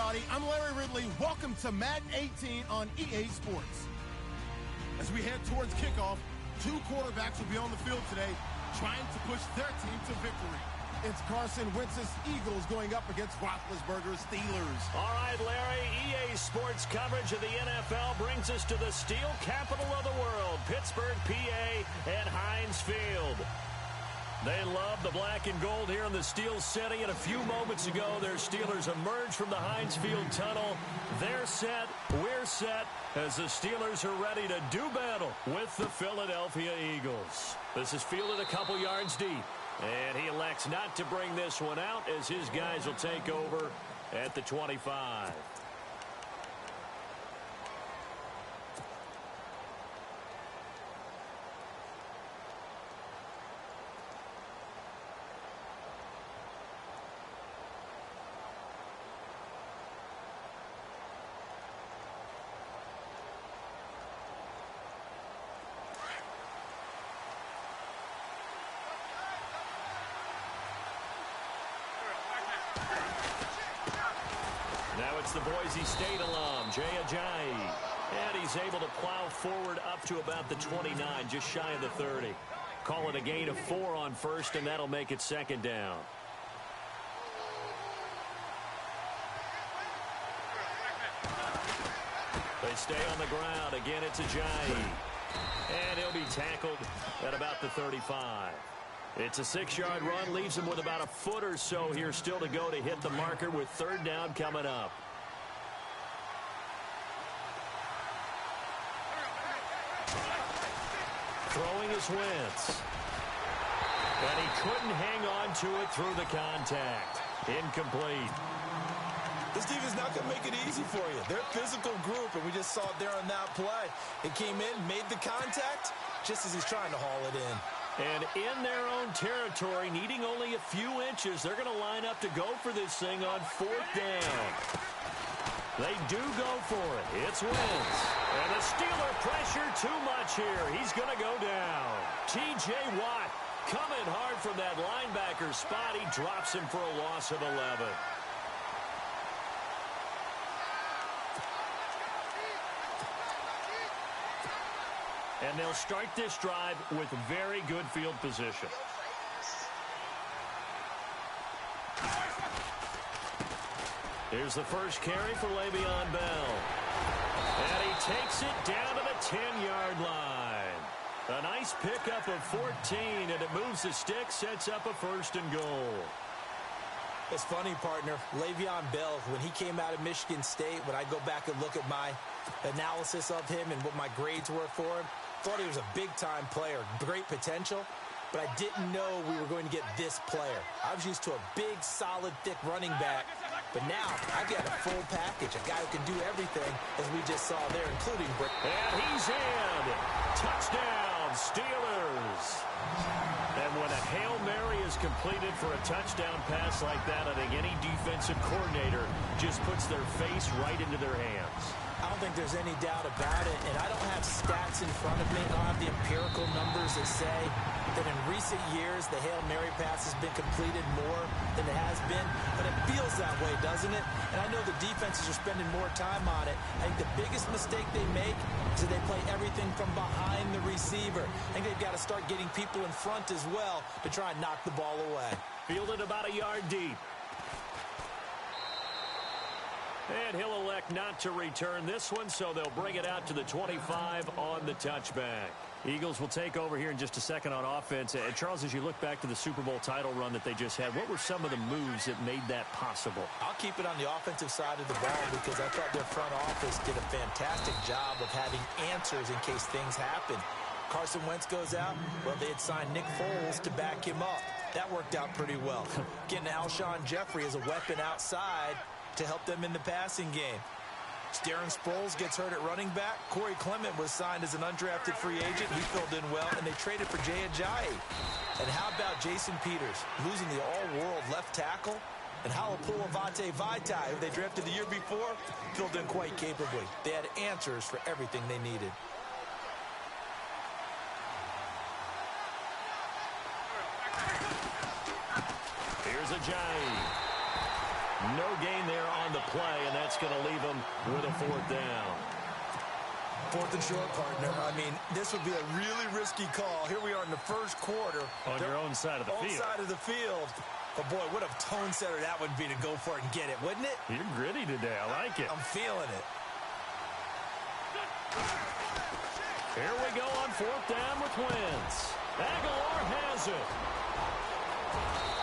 everybody. I'm Larry Ridley. Welcome to Madden 18 on EA Sports. As we head towards kickoff, two quarterbacks will be on the field today trying to push their team to victory. It's Carson Wentz's Eagles going up against Roethlisberger's Steelers. All right, Larry, EA Sports coverage of the NFL brings us to the steel capital of the world, Pittsburgh, PA, at Heinz Field. They love the black and gold here in the Steel City, and a few moments ago, their Steelers emerged from the Heinz Field tunnel. They're set, we're set, as the Steelers are ready to do battle with the Philadelphia Eagles. This is fielded a couple yards deep, and he elects not to bring this one out as his guys will take over at the 25. Now it's the Boise State alum, Jay Ajayi. And he's able to plow forward up to about the 29, just shy of the 30. Call it a gain of 4 on first, and that'll make it second down. They stay on the ground. Again, it's Ajayi. And he'll be tackled at about the 35. It's a 6-yard run, leaves him with about a foot or so here still to go to hit the marker with third down coming up. Throwing is Wentz. And he couldn't hang on to it through the contact. Incomplete. This defense not going to make it easy for you. They're a physical group, and we just saw it there on that play. It came in, made the contact, just as he's trying to haul it in. And in their own territory, needing only a few inches, they're going to line up to go for this thing on fourth down. They do go for it. It's Wentz. And the Steeler pressure too much here. He's going to go down. T.J. Watt coming hard from that linebacker spot. He drops him for a loss of 11. And they'll start this drive with very good field position. Here's the first carry for Le'Veon Bell. And he takes it down to the 10-yard line. A nice pickup of 14, and it moves the stick, sets up a first and goal. It's funny, partner. Le'Veon Bell, when he came out of Michigan State, when I go back and look at my analysis of him and what my grades were for him, thought he was a big-time player, great potential, but I didn't know we were going to get this player. I was used to a big, solid, thick running back, but now I've got a full package, a guy who can do everything, as we just saw there, including... And he's in! Touchdown, Steelers! And when a Hail Mary is completed for a touchdown pass like that, I think any defensive coordinator just puts their face right into their hands. I don't think there's any doubt about it, and I don't have stats in front of me. I don't have the empirical numbers that say that in recent years the Hail Mary pass has been completed more than it has been, but it feels that way, doesn't it? And I know the defenses are spending more time on it. I think the biggest mistake they make is that they play everything from behind the receiver. I think they've got to start getting people in front as well to try and knock the ball away. Fielded about a yard deep. And he'll elect not to return this one, so they'll bring it out to the 25 on the touchback. Eagles will take over here in just a second on offense. And Charles, as you look back to the Super Bowl title run that they just had, what were some of the moves that made that possible? I'll keep it on the offensive side of the ball because I thought their front office did a fantastic job of having answers in case things happen. Carson Wentz goes out. Well, they had signed Nick Foles to back him up. That worked out pretty well. Getting Alshon Jeffrey as a weapon outside to help them in the passing game. Darren Sproles gets hurt at running back. Corey Clement was signed as an undrafted free agent. He filled in well, and they traded for Jay Ajayi. And how about Jason Peters losing the all-world left tackle? And Halapoulivaati Vaitai, who they drafted the year before, filled in quite capably. They had answers for everything they needed. Here's Ajayi. No gain there on the play, and that's going to leave them with a 4th down. 4th and short, partner. I mean, this would be a really risky call. Here we are in the first quarter. On your own side of the field. Own side of the field. But, boy, what a tone setter that would be to go for it and get it, wouldn't it? You're gritty today. I like it. I'm feeling it. Here we go on 4th down with Wentz. Aguilar has it.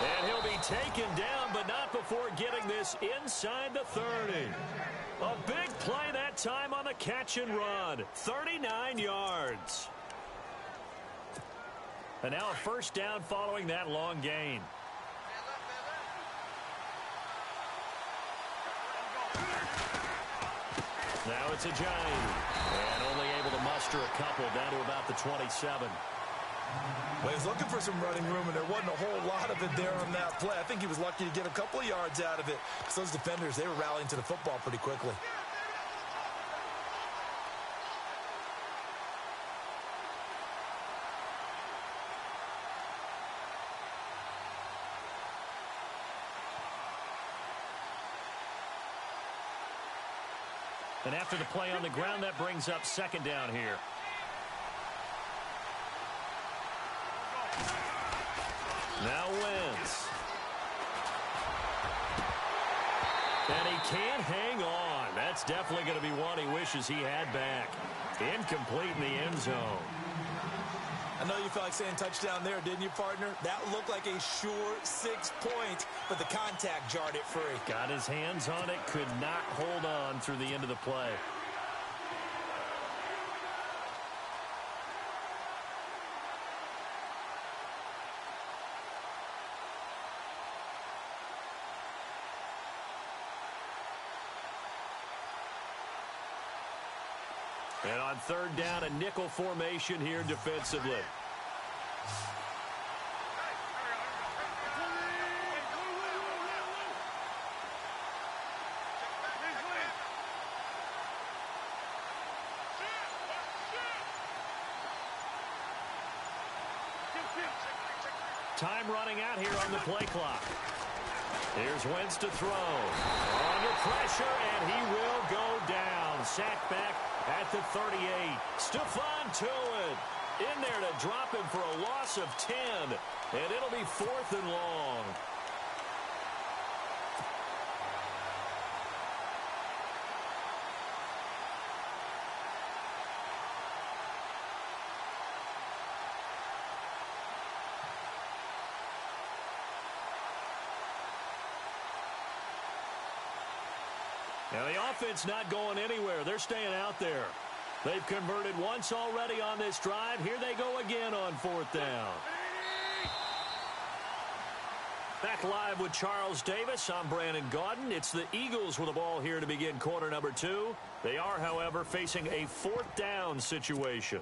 And he'll be taken down, but not before getting this inside the 30. A big play that time on the catch and run. 39 yards. And now a 1st down following that long gain. Now it's a giant. And only able to muster a couple down to about the 27. Well, he was looking for some running room, and there wasn't a whole lot of it there on that play. I think he was lucky to get a couple of yards out of it. Because those defenders, they were rallying to the football pretty quickly. And after the play on the ground, that brings up 2nd down here. Now Wentz. And he can't hang on. That's definitely going to be one he wishes he had back. Incomplete in the end zone. I know you felt like saying touchdown there, didn't you, partner? That looked like a sure 6 points, but the contact jarred it free. Got his hands on it, could not hold on through the end of the play. And on 3rd down, a nickel formation here defensively. Time running out here on the play clock. Here's Wentz to throw. Under pressure, and he will go down. Sacked back at the 38. Stephon Tuitt in there to drop him for a loss of 10. And it'll be 4th and long. Now the offense not going anywhere. They're staying out there. They've converted once already on this drive. Here they go again on 4th down. Back live with Charles Davis. I'm Brandon Gaudin. It's the Eagles with the ball here to begin quarter number 2. They are, however, facing a 4th down situation.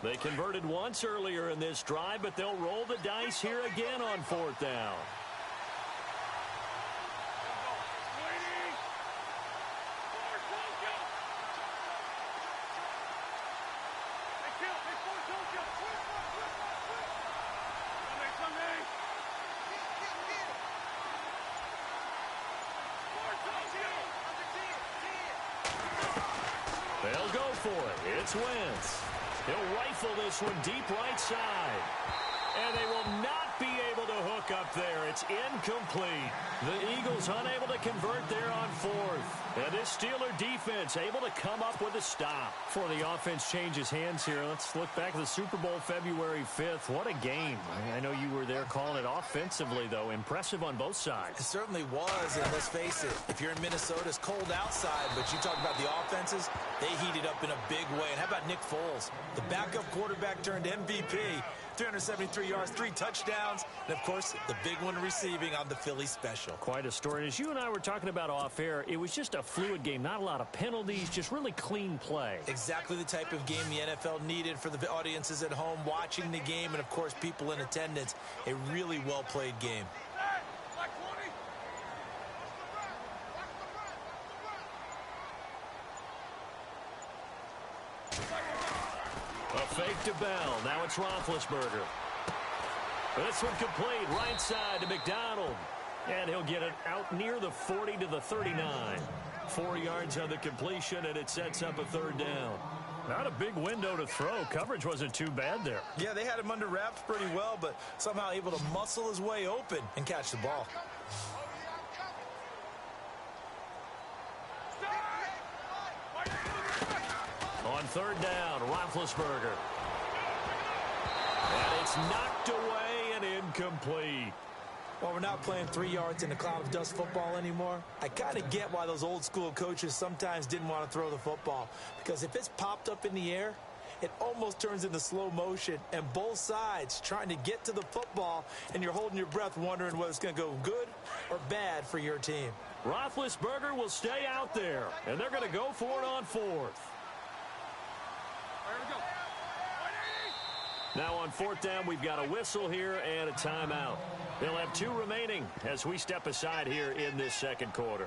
They converted once earlier in this drive, but they'll roll the dice here again on 4th down. They'll go for it. It's Wentz. He'll rifle this one deep right side. And they will not be able to hook up there. It's incomplete. The Eagles unable to convert there on 4th. And this Steeler defense able to come up with a stop. Before the offense changes hands here, let's look back at the Super Bowl February 5th. What a game. I know you were there calling it offensively, though. Impressive on both sides. It certainly was, and let's face it, if you're in Minnesota, it's cold outside, but you talk about the offenses, they heated up in a big way. And how about Nick Foles? The backup quarterback turned MVP. 373 yards, 3 touchdowns, and, of course, the big one receiving on the Philly special. Quite a story. As you and I were talking about off air, it was just a fluid game. Not a lot of penalties, just really clean play. Exactly the type of game the NFL needed for the audiences at home watching the game and, of course, people in attendance. A really well-played game. A fake to Bell. Now it's Roethlisberger. This one complete. Right side to McDonald. And he'll get it out near the 40 to the 39. 4 yards on the completion, and it sets up a third down. Not a big window to throw. Coverage wasn't too bad there. Yeah, they had him under wraps pretty well, but somehow able to muscle his way open and catch the ball. On third down, Roethlisberger. And it's knocked away and incomplete. Well, we're not playing 3 yards in a cloud of dust football anymore. I kind of get why those old school coaches sometimes didn't want to throw the football. Because if it's popped up in the air, it almost turns into slow motion. And both sides trying to get to the football, and you're holding your breath wondering whether it's going to go good or bad for your team. Roethlisberger will stay out there, and they're going to go for it on fourth. Now on fourth down, we've got a whistle here and a timeout. They'll have 2 remaining as we step aside here in this second quarter.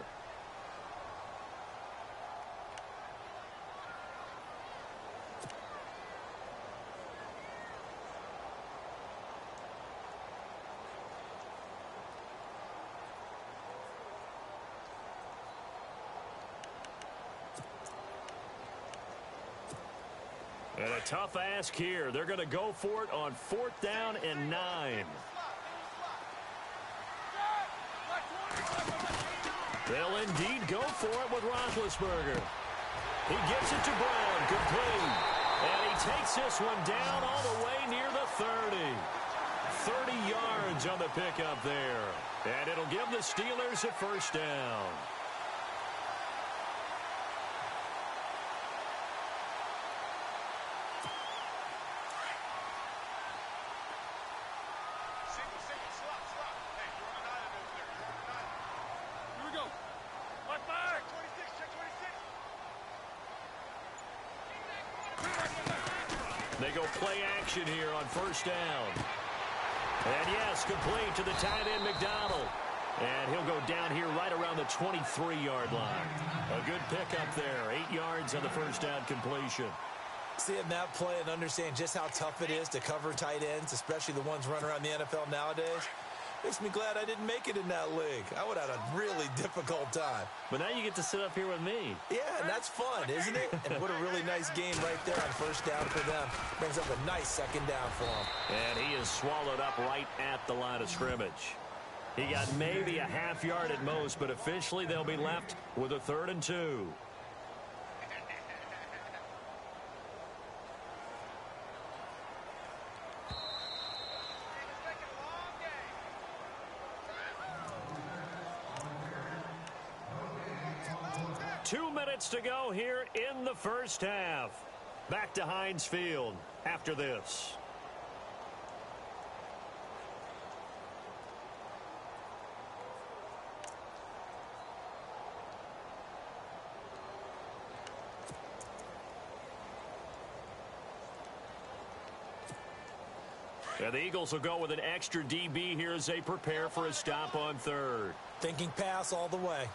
And a tough ask here. They're going to go for it on fourth down and 9. They'll indeed go for it with Roethlisberger. He gets it to Brown, complete. And he takes this one down all the way near the 30. 30 yards on the pickup there. And it'll give the Steelers a first down. They go play action here on first down. And yes, complete to the tight end McDonald. And he'll go down here right around the 23-yard line. A good pickup there. 8 yards on the first down completion. Seeing that play and understand just how tough it is to cover tight ends, especially the ones running around the NFL nowadays, makes me glad I didn't make it in that league. I would have had a really difficult time. But now you get to sit up here with me. Yeah, and that's fun, isn't it? And what a really nice game right there on first down for them. Brings up a nice second down for them. And he is swallowed up right at the line of scrimmage. He got maybe a half yard at most, but officially they'll be left with a 3rd and 2. Two minutes to go here in the first half. Back to Heinz Field after this. And the Eagles will go with an extra DB here as they prepare for a stop on 3rd. Thinking pass all the way.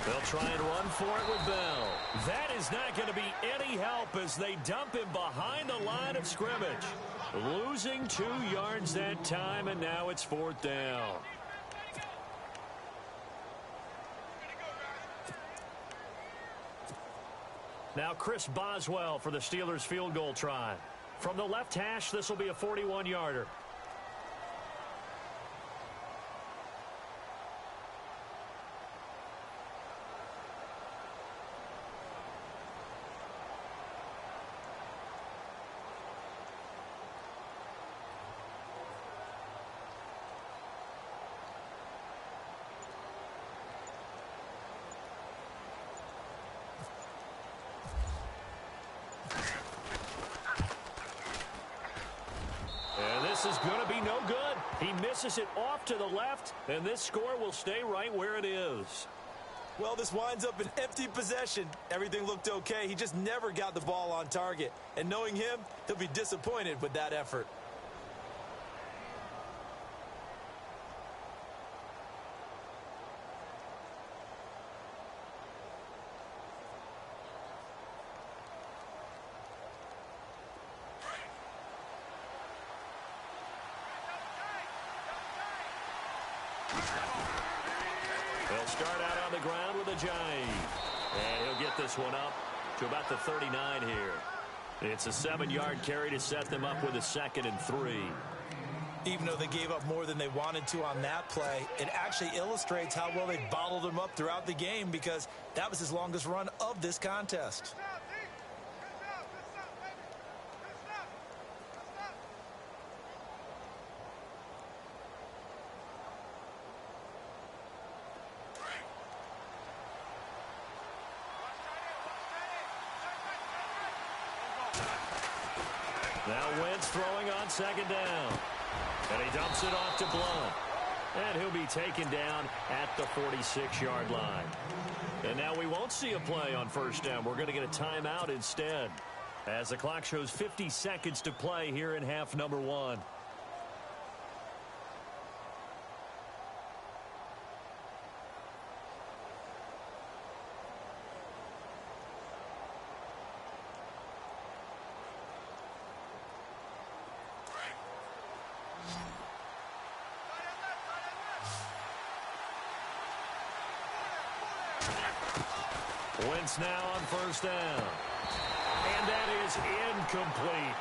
They'll try and run for it with Bell. That is not going to be any help as they dump him behind the line of scrimmage. Losing 2 yards that time, and now it's 4th down. Now Chris Boswell for the Steelers field goal try. From the left hash, this will be a 41-yarder. is going to be no good. He misses it off to the left, and this score will stay right where it is. Well, this winds up an empty possession. Everything looked okay. He just never got the ball on target. And knowing him, he'll be disappointed with that effort. He'll start out on the ground with a jive. And he'll get this one up to about the 39 here. It's a 7-yard carry to set them up with a 2nd and 3. Even though they gave up more than they wanted to on that play, it actually illustrates how well they bottled him up throughout the game because that was his longest run of this contest. Now Wentz throwing on 2nd down. And he dumps it off to Blunt. And he'll be taken down at the 46-yard line. And now we won't see a play on 1st down. We're going to get a timeout instead. As the clock shows 50 seconds to play here in half number 1. Wentz now on 1st down. And that is incomplete.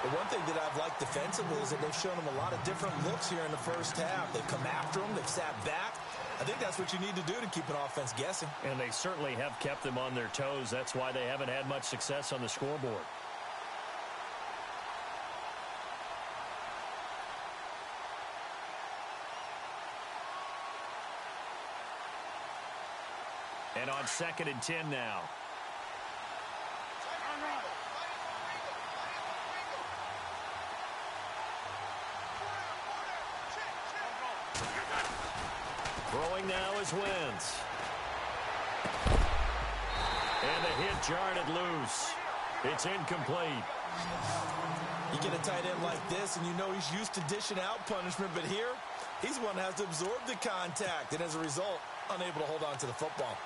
The one thing that I've liked defensively is that they've shown him a lot of different looks here in the 1st half. They've come after him. They've sat back. I think that's what you need to do to keep an offense guessing. And they certainly have kept them on their toes. That's why they haven't had much success on the scoreboard. And on 2nd and 10 now. Throwing now is Wentz. And the hit jarred it loose. It's incomplete. You get a tight end like this, and you know he's used to dishing out punishment, but here, he's the one that has to absorb the contact, and as a result, unable to hold on to the football.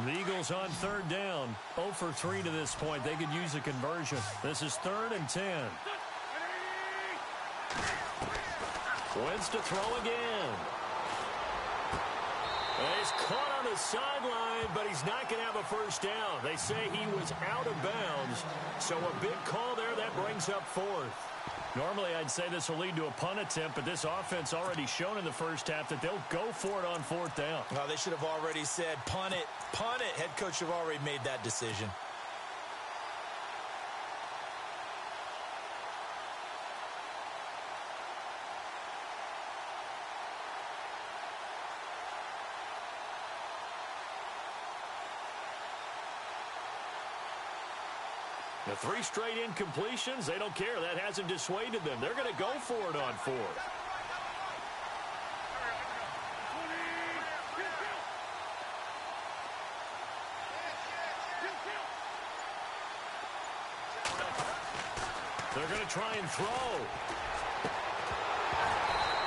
The Eagles on 3rd down. 0 for 3 to this point. They could use a conversion. This is 3rd and 10. Wentz to throw again. And he's caught on the sideline, but he's not going to have a 1st down. They say he was out of bounds. So a big call there. That brings up 4th. Normally, I'd say this will lead to a punt attempt, but this offense already shown in the 1st half that they'll go for it on 4th down. Well, they should have already said, punt it, punt it. Head coach should have already made that decision. The 3 straight incompletions, they don't care. That hasn't dissuaded them. They're going to go for it on 4th. They're going to try and throw.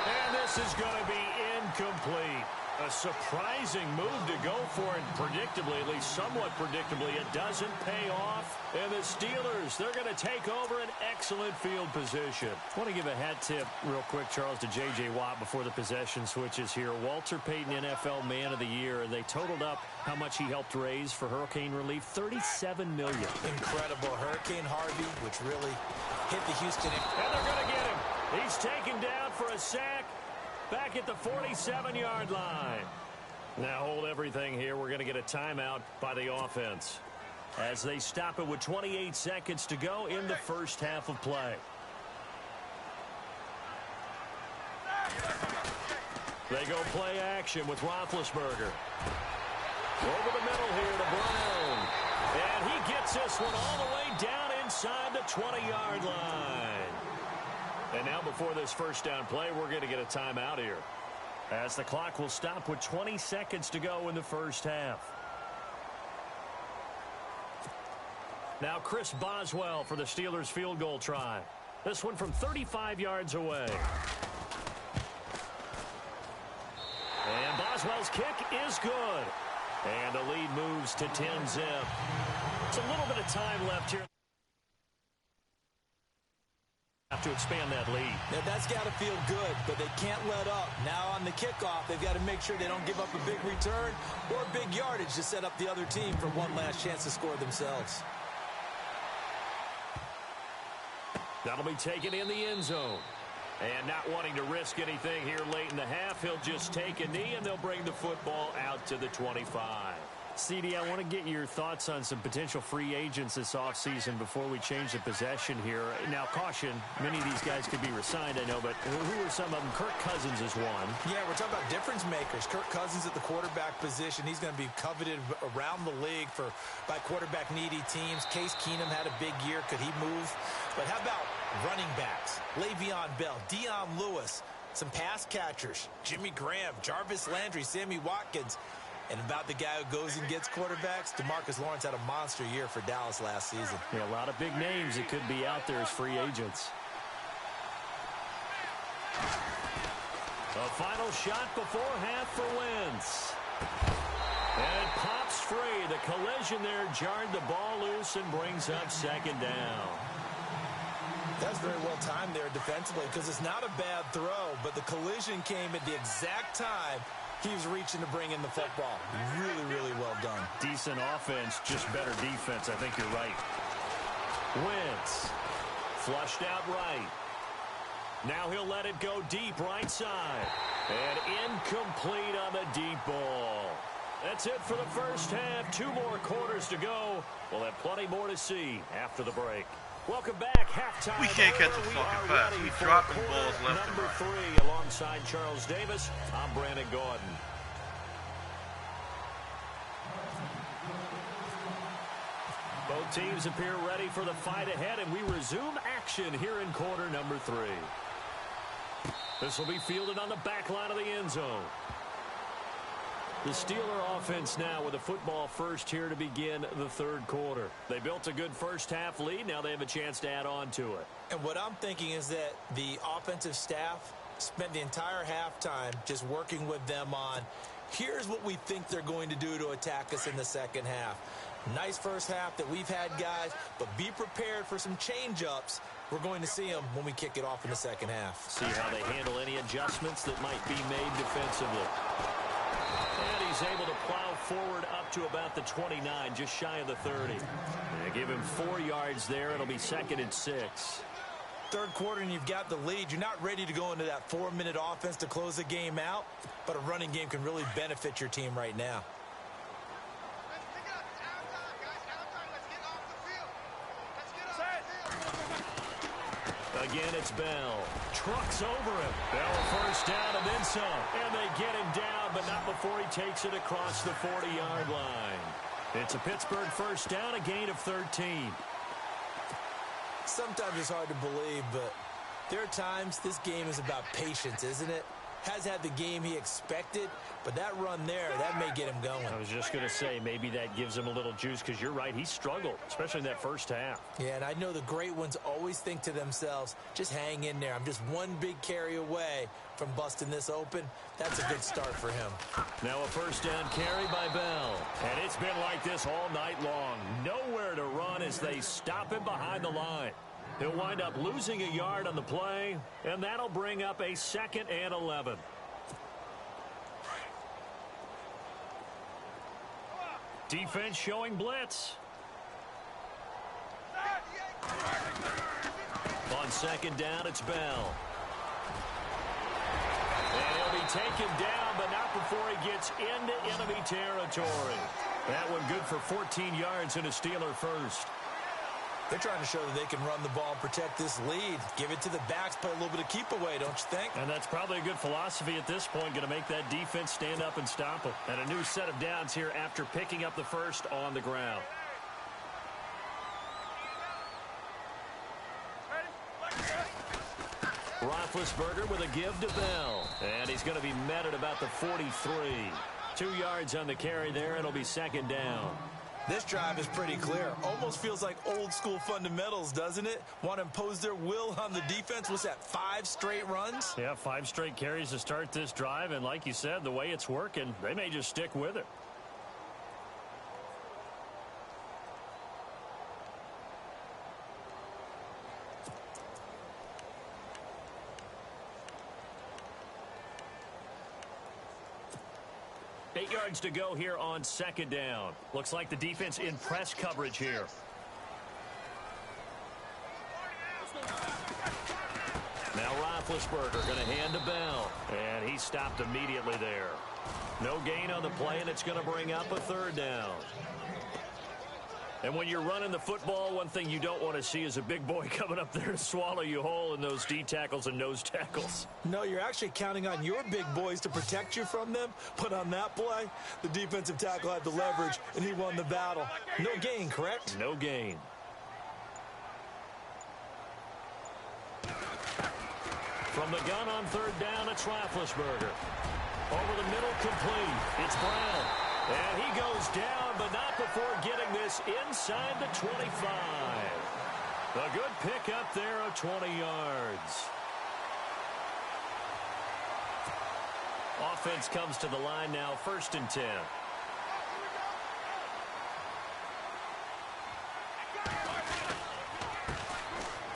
And this is going to be incomplete. A surprising move to go for it, predictably, at least somewhat predictably. It doesn't pay off. And the Steelers, they're going to take over an excellent field position. I want to give a hat tip real quick, Charles, to J.J. Watt before the possession switches here. Walter Payton, NFL Man of the Year, and they totaled up how much he helped raise for hurricane relief, $37 million. Incredible. Hurricane Harvey, which really hit the Houston. And they're going to get him. He's taken down for a sack. Back at the 47-yard line. Now hold everything here. We're going to get a timeout by the offense. as they stop it with 28 seconds to go in the first half of play. They go play action with Roethlisberger. Over the middle here to Brown. And he gets this one all the way down inside the 20-yard line. And now before this first down play, we're going to get a timeout here, as the clock will stop with 20 seconds to go in the first half. Now Chris Boswell for the Steelers field goal try. This one from 35 yards away. And Boswell's kick is good. And the lead moves to 10-zip. It's a little bit of time left here. Have to expand that lead. Now that's got to feel good, but they can't let up. Now on the kickoff, they've got to make sure they don't give up a big return or big yardage to set up the other team for one last chance to score themselves. That'll be taken in the end zone. And not wanting to risk anything here late in the half, he'll just take a knee, and they'll bring the football out to the 25. CD, I want to get your thoughts on some potential free agents this offseason before we change the possession here. Now, caution, many of these guys could be re-signed, I know, but who are some of them? Kirk Cousins is one. Yeah, we're talking about difference makers. Kirk Cousins at the quarterback position. He's going to be coveted around the league by quarterback-needy teams. Case Keenum had a big year. Could he move? But how about running backs? Le'Veon Bell, Dion Lewis, some pass catchers, Jimmy Graham, Jarvis Landry, Sammy Watkins. And about the guy who goes and gets quarterbacks, DeMarcus Lawrence had a monster year for Dallas last season. Yeah, a lot of big names that could be out there as free agents. A final shot before half for Wentz. And it pops free. The collision there jarred the ball loose and brings up second down. That's very well timed there defensively, because it's not a bad throw, but the collision came at the exact time he was reaching to bring in the football. Really, really well done. Decent offense, just better defense. I think you're right. Wentz flushed out right. Now he'll let it go deep right side. And incomplete on the deep ball. That's it for the first half. 2 more quarters to go. We'll have plenty more to see after the break. Welcome back. Halftime. We can't catch a fucking pass. We dropping balls left and right. Number 3 alongside Charles Davis. I'm Brandon Gordon. Both teams appear ready for the fight ahead, and we resume action here in quarter number 3. This will be fielded on the back line of the end zone. The Steeler offense now with the football first here to begin the third quarter. They built a good first half lead. Now they have a chance to add on to it. And what I'm thinking is that the offensive staff spent the entire halftime just working with them on, here's what we think they're going to do to attack us in the second half. Nice first half that we've had, guys, but be prepared for some change-ups. We're going to see them when we kick it off in the second half. See how they handle any adjustments that might be made defensively. And he's able to plow forward up to about the 29, just shy of the 30. They give him 4 yards there. It'll be 2nd and 6. Third quarter and you've got the lead. You're not ready to go into that 4-minute offense to close the game out, but a running game can really benefit your team right now. Again, it's Bell. Trucks over him. Bell first down and then some. And they get him down, but not before he takes it across the 40-yard line. It's a Pittsburgh first down, a gain of 13. Sometimes it's hard to believe, but there are times this game is about patience, isn't it? Has had the game he expected, but that run there, that may get him going. I was just going to say, maybe that gives him a little juice, because you're right, he struggled, especially in that first half. Yeah, and I know the great ones always think to themselves, just hang in there. I'm just one big carry away from busting this open. That's a good start for him. Now a first down carry by Bell. And it's been like this all night long. Nowhere to run as they stop him behind the line. He'll wind up losing a yard on the play, and that'll bring up a 2nd and 11. Defense showing blitz. On 2nd down, it's Bell. And he'll be taken down, but not before he gets into enemy territory. That one good for 14 yards and a Steeler first. They're trying to show that they can run the ball and protect this lead. Give it to the backs, play a little bit of keep away, don't you think? And that's probably a good philosophy at this point, going to make that defense stand up and stop them. And a new set of downs here after picking up the first on the ground. Roethlisberger with a give to Bell. And he's going to be met at about the 43. 2 yards on the carry there. It'll be second down. This drive is pretty clear. Almost feels like old school fundamentals, doesn't it? Want to impose their will on the defense. Was that 5 straight runs? Yeah, 5 straight carries to start this drive. And like you said, the way it's working, they may just stick with it. Eight yards to go here on second down. Looks like the defense in press coverage here. Now Roethlisberger going to hand to Bell. And he stopped immediately there. No gain on the play, and it's going to bring up a third down. And when you're running the football, one thing you don't want to see is a big boy coming up there to swallow you whole in those D tackles and nose tackles. No, you're actually counting on your big boys to protect you from them. But on that play, the defensive tackle had the leverage, and he won the battle. No gain, correct? No gain. From the gun on third down, it's Roethlisberger. Over the middle, complete. It's Brown. And he goes down, but not before getting this inside the 25. A good pick up there of 20 yards. Offense comes to the line now, 1st and 10.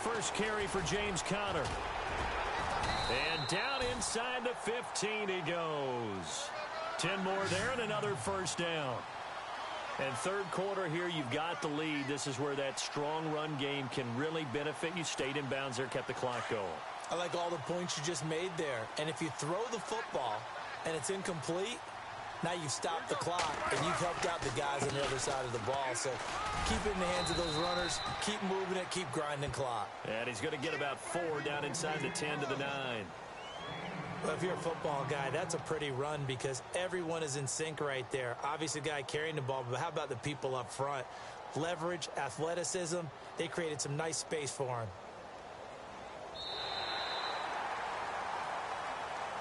First carry for James Conner. And down inside the 15 he goes. 10 more there and another first down. And third quarter here, you've got the lead. This is where that strong run game can really benefit you. Stayed in bounds there, kept the clock going. I like all the points you just made there. And if you throw the football and it's incomplete, now you've stopped the clock and you've helped out the guys on the other side of the ball. So keep it in the hands of those runners. Keep moving it. Keep grinding clock. And he's going to get about 4 down inside the 10 to the 9. Well, if you're a football guy, that's a pretty run because everyone is in sync right there. Obviously, the guy carrying the ball, but how about the people up front? Leverage, athleticism, they created some nice space for him.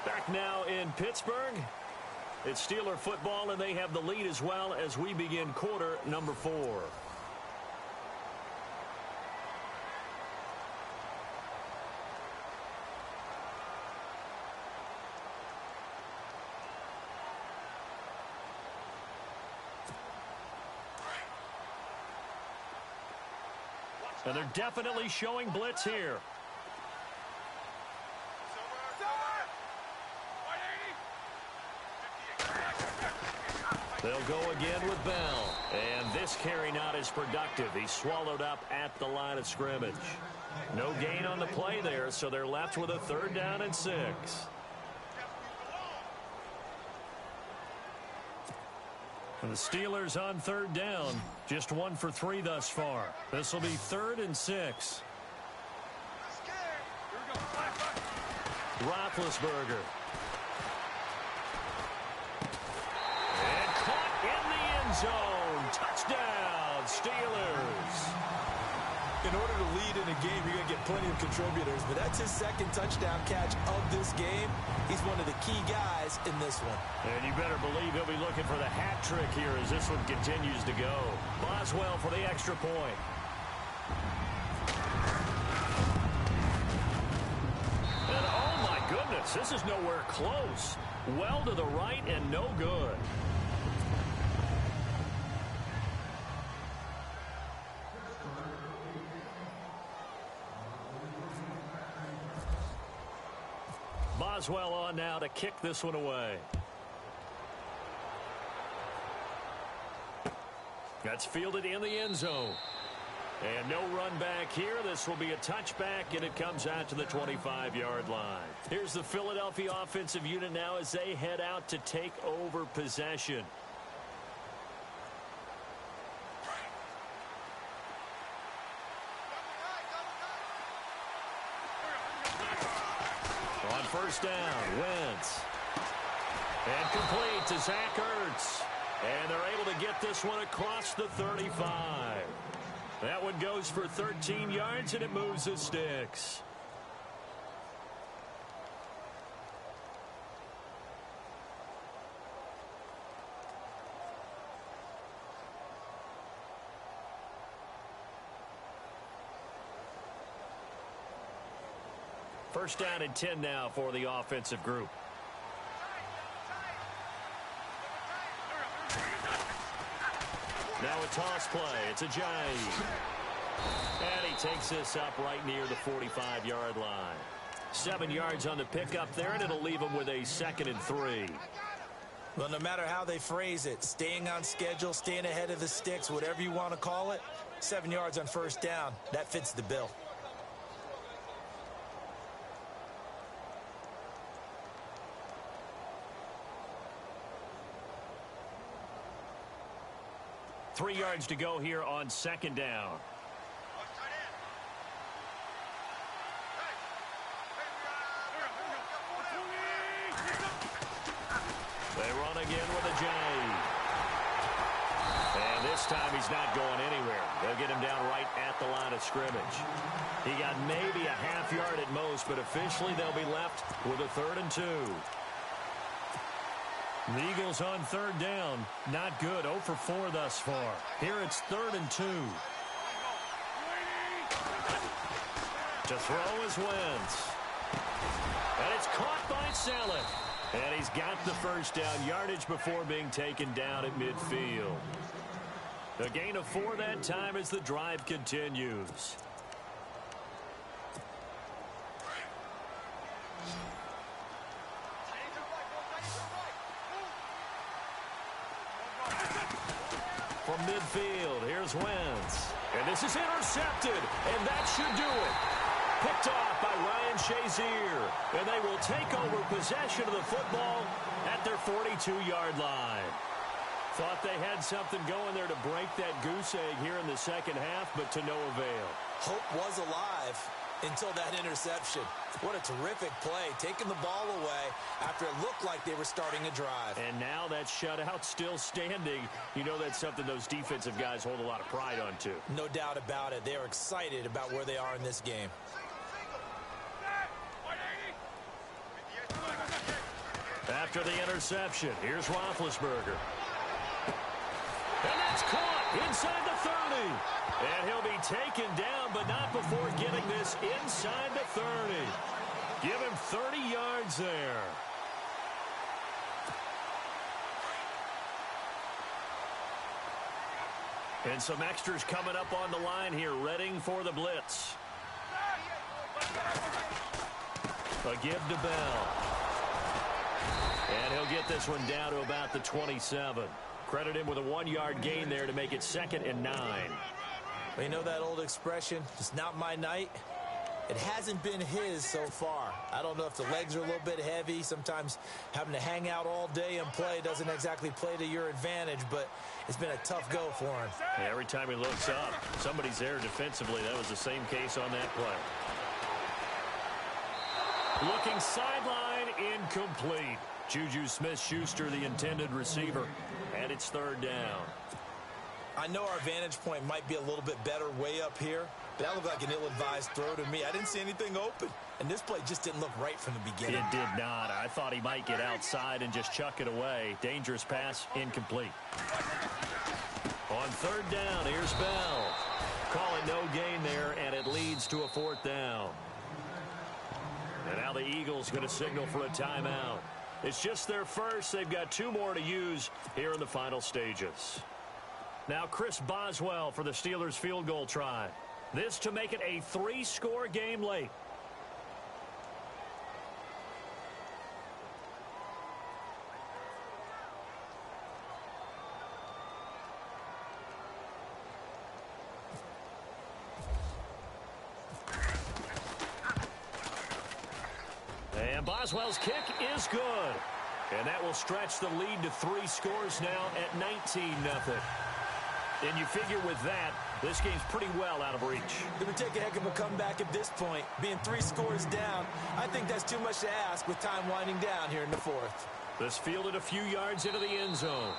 Back now in Pittsburgh. It's Steeler football, and they have the lead as well as we begin quarter number 4. And they're definitely showing blitz here. They'll go again with Bell. And this carry not as productive. He's swallowed up at the line of scrimmage. No gain on the play there, so they're left with a 3rd down and 6. And the Steelers on 3rd down. Just 1 for 3 thus far. This will be 3rd and 6. Roethlisberger. And caught in the end zone. Touchdown, Steelers. In order to lead in a game, you're going to get plenty of contributors, but that's his 2nd touchdown catch of this game. He's one of the key guys in this one. And you better believe he'll be looking for the hat trick here as this one continues to go. Boswell for the extra point. And oh my goodness, this is nowhere close. Well to the right and no good. Boswell on now to kick this one away. That's fielded in the end zone. And no run back here. This will be a touchback, and it comes out to the 25-yard line. Here's the Philadelphia offensive unit now as they head out to take over possession. first down. Wentz. And complete to Zach Ertz. And they're able to get this one across the 35. That one goes for 13 yards, and it moves the sticks. First down and 10 now for the offensive group. Now a toss play. It's a Ajayi. And he takes this up right near the 45-yard line. 7 yards on the pickup there, and it'll leave him with a 2nd and 3. Well, no matter how they phrase it, staying on schedule, staying ahead of the sticks, whatever you want to call it, 7 yards on first down, that fits the bill. Three yards to go here on 2nd down. They run again with Ajayi. And this time he's not going anywhere. They'll get him down right at the line of scrimmage. He got maybe a half yard at most, but officially they'll be left with a 3rd and 2. The Eagles on 3rd down. Not good. 0 for 4 thus far. Here it's 3rd and 2. To throw is Wentz. And it's caught by Saleh. And he's got the first down yardage before being taken down at midfield. A gain of 4 that time as the drive continues. From midfield, here's Wentz. And this is intercepted, and that should do it. Picked off by Ryan Shazier. And they will take over possession of the football at their 42-yard line. Thought they had something going there to break that goose egg here in the second half, but to no avail. Hope was alive until that interception. What a terrific play, taking the ball away after it looked like they were starting a drive. And now that shutout still standing. You know that's something those defensive guys hold a lot of pride on, too. No doubt about it. They are excited about where they are in this game. After the interception, here's Roethlisberger. And that's caught inside the 30. And he'll be taken down, but not before getting this inside the 30. Give him 30 yards there. And some extras coming up on the line here, readying for the blitz. A give to Bell. And he'll get this one down to about the 27. Credit him with a 1-yard gain there to make it 2nd and 9. Well, you know that old expression, it's not my night? It hasn't been his so far. I don't know if the legs are a little bit heavy. Sometimes having to hang out all day and play doesn't exactly play to your advantage, but it's been a tough go for him. Yeah, every time he looks up, somebody's there defensively. That was the same case on that play. Looking sideline, incomplete. Juju Smith-Schuster, the intended receiver, and it's 3rd down. I know our vantage point might be a little bit better way up here, but that looked like an ill-advised throw to me. I didn't see anything open, and this play just didn't look right from the beginning. It did not. I thought he might get outside and just chuck it away. Dangerous pass, incomplete. On 3rd down, here's Bell. Calling no gain there, and it leads to a 4th down. And now the Eagles going to signal for a timeout. It's just their first. They've got 2 more to use here in the final stages. Now Chris Boswell for the Steelers field goal try. This to make it a 3-score game late. And Boswell's kick is good. And that will stretch the lead to 3 scores now at 19-0. And you figure with that, This game's pretty well out of reach. It would take a heck of a comeback at this point. Being 3 scores down, I think that's too much to ask with time winding down here in the 4th. This fielded a few yards into the end zone.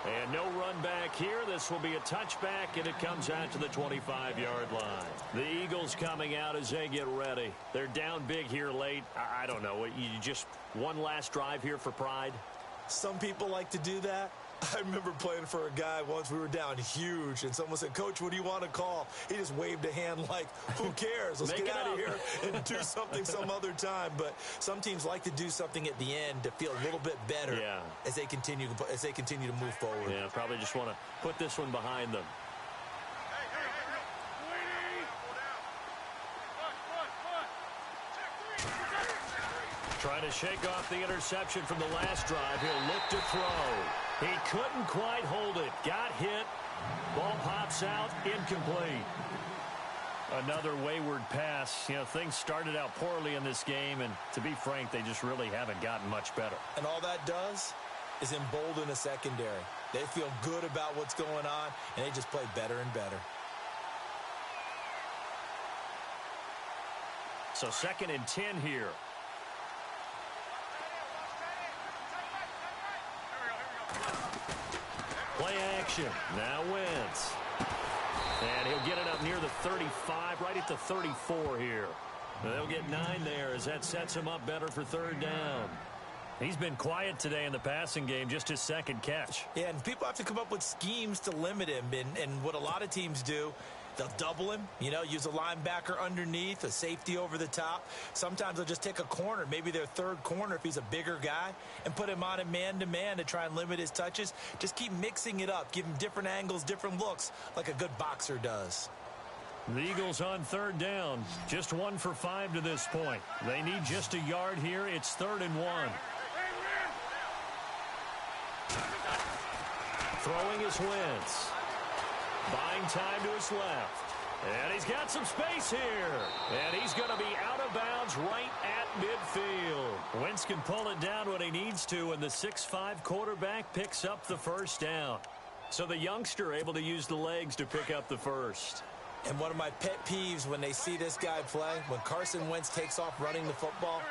And no run back here. This will be a touchback, and it comes out to the 25-yard line. The Eagles coming out as they get ready. They're down big here late. I don't know. You just one last drive here for pride? Some people like to do that. I remember playing for a guy once. We were down huge, and someone said, "Coach, what do you want to call?" He just waved a hand like, who cares? Let's get out of here and do something some other time. But some teams like to do something at the end to feel a little bit better as they continue to move forward. Yeah, probably just want to put this one behind them. Trying to shake off the interception from the last drive. He'll look to throw. He couldn't quite hold it. Got hit. Ball pops out. Incomplete. Another wayward pass. You know, things started out poorly in this game, and to be frank, they just really haven't gotten much better. And all that does is embolden a secondary. They feel good about what's going on, and they just play better and better. So 2nd and 10 here. Play action. Now Wentz. And he'll get it up near the 35, right at the 34 here. They'll get 9 there as that sets him up better for 3rd down. He's been quiet today in the passing game, just his 2nd catch. Yeah, and people have to come up with schemes to limit him. And what a lot of teams do, they'll double him, you know, use a linebacker underneath, a safety over the top. Sometimes they'll just take a corner, maybe their 3rd corner if he's a bigger guy, and put him on a man-to-man to try and limit his touches. Just keep mixing it up. Give him different angles, different looks, like a good boxer does. The Eagles on 3rd down. Just 1 for 5 to this point. They need just a yard here. It's 3rd and 1. Throwing is Wentz. Buying time to his left. And he's got some space here. And he's going to be out of bounds right at midfield. Wentz can pull it down when he needs to, and the 6'5" quarterback picks up the 1st down. So the youngster able to use the legs to pick up the 1st. And one of my pet peeves when they see this guy play, when Carson Wentz takes off running the football,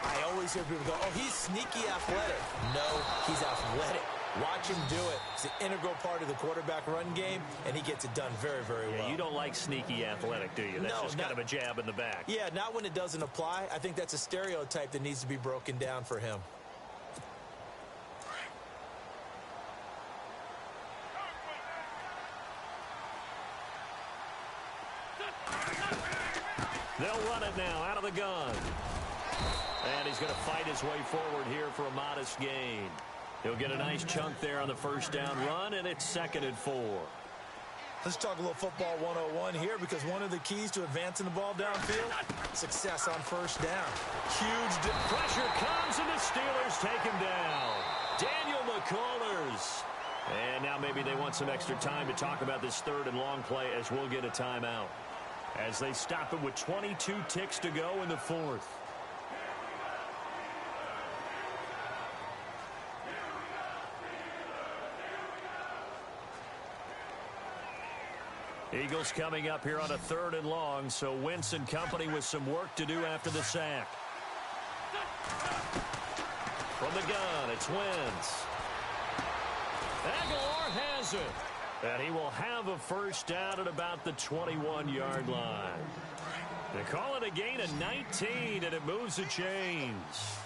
I always hear people go, "Oh, he's sneaky athletic." No, he's athletic. Watch him do it. It's an integral part of the quarterback run game, and he gets it done very, very well. You don't like sneaky athletic, do you? That's just kind of a jab in the back. Yeah, not when it doesn't apply. I think that's a stereotype that needs to be broken down for him. They'll run it now out of the gun. And he's going to fight his way forward here for a modest gain. He'll get a nice chunk there on the 1st down run, and it's 2nd and 4. Let's talk a little football 101 here, because one of the keys to advancing the ball downfield, success on 1st down. Huge pressure comes, and the Steelers take him down. Daniel McCullers. And now maybe they want some extra time to talk about this 3rd and long play, as we'll get a timeout, as they stop it with 22 ticks to go in the 4th. Eagles coming up here on a 3rd and long, so Wentz and company with some work to do after the sack. From the gun, it's Wentz. Aguilar has it. And he will have a 1st down at about the 21-yard line. They call it a gain of 19, and it moves the chains.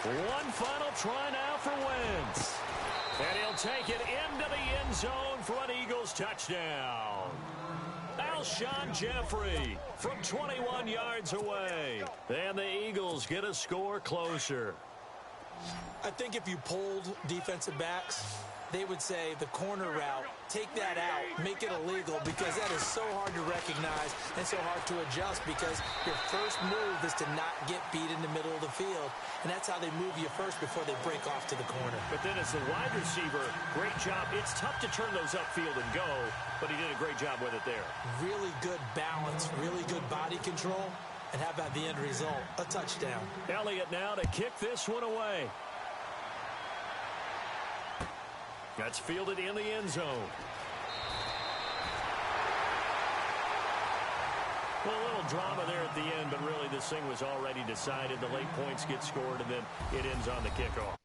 One final try now for Wentz. And he'll take it into the end zone for an Eagles touchdown. Alshon Jeffrey from 21 yards away. And the Eagles get a score closer. I think if you polled defensive backs, they would say the corner route, take that out, make it illegal, because that is so hard to recognize and so hard to adjust, because your first move is to not get beat in the middle of the field, and that's how they move you first before they break off to the corner. But then as the wide receiver, great job. It's tough to turn those upfield and go, but he did a great job with it there. Really good balance, really good body control, and how about the end result? A touchdown. Elliott now to kick this one away. That's fielded in the end zone. Well, a little drama there at the end, but really this thing was already decided. The late points get scored, and then it ends on the kickoff.